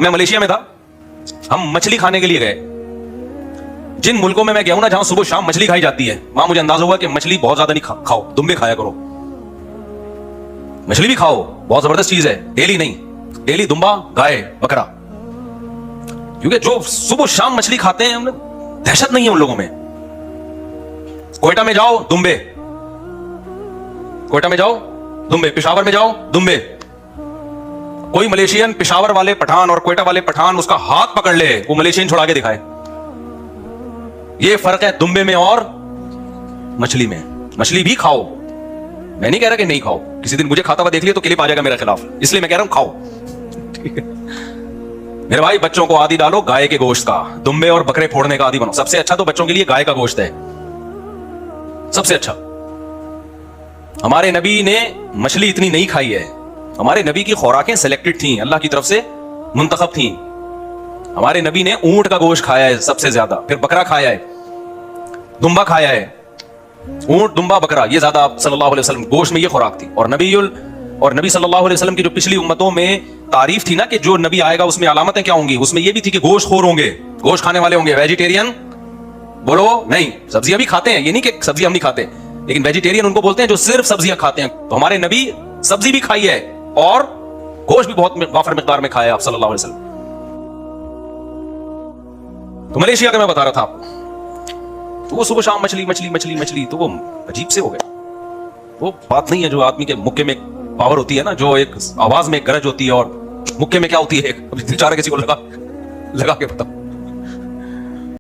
मैं मलेशिया में था, हम मछली खाने के लिए गए। जिन मुल्कों में मैं गया हूं ना, जहां सुबह शाम मछली खाई जाती है, वहां मुझे अंदाजा हुआ कि मछली बहुत ज्यादा नहीं खाओ, दुम्बे खाया करो। मछली भी खाओ, बहुत जबरदस्त चीज है, डेली नहीं, डेली दुम्बा, गाय, बकरा। क्योंकि जो सुबह शाम मछली खाते हैं, दहशत नहीं है उन लोगों में। कोयटा में जाओ दुम्बे, कोयटा में जाओ दुम्बे, पेशावर में जाओ दुम्बे। कोई मलेशियन पेशावर वाले पठान और कोयटा वाले पठान उसका हाथ पकड़ ले, वो मलेशियन छुड़ा के दिखाए। ये फर्क है दुम्बे में और मछली में। मछली भी खाओ, मैं नहीं कह रहा कि नहीं खाओ। किसी दिन मुझे खाता हुआ देख लिया तो क्लिप आ जाएगा मेरे खिलाफ, इसलिए मैं कह रहा हूं खाओ। ठीक है मेरे भाई, बच्चों को आदी डालो गाय के गोश्त का, दुम्बे और बकरे फोड़ने का आदी बनो। सबसे अच्छा तो बच्चों के लिए गाय का गोश्त है, सबसे अच्छा। हमारे नबी ने मछली इतनी नहीं खाई है। हमारे नबी की खुराकें सिलेक्टेड थी, अल्लाह की तरफ से मुंतखब थी। हमारे नबी ने ऊंट का गोश्त खाया है सबसे ज्यादा, फिर बकरा खाया है, दुम्बा खाया है। ऊंट, दुम्बा, बकरा, ये ज्यादा सल्लल्लाहु अलैहि वसल्लम गोश्त में ये खुराक थी। और नबी सल्लल्लाहु अलैहि वसल्लम की जो पिछली उम्मतों में तारीफ थी ना कि जो नबी आएगा उसमें अलामतें क्या होंगी, उसमें ये भी थी कि गोश्त खोर होंगे, गोश्त खाने वाले होंगे। वेजिटेरियन बोलो नहीं, सब्जियां भी खाते हैं, ये नहीं कि सब्जियां हम नहीं खाते, लेकिन वेजिटेरियन उनको बोलते हैं जो सिर्फ सब्जियां खाते हैं। तो हमारे नबी सब्जी भी खाई है और गोश्त भी बहुत वाफर मिकदार में खाया आप सल्लल्लाहु अलैहि वसल्लम। तो मलेशिया का मैं बता रहा था आपको, तो वो सुबह शाम मछली मछली मछली मछली, तो वो अजीब से हो गया। वो बात नहीं है जो आदमी के मुक्के में पावर होती है ना, जो एक आवाज में एक गरज होती है, और मुक्के में क्या होती है, एक बेचारा किसी को लगा के बताओ।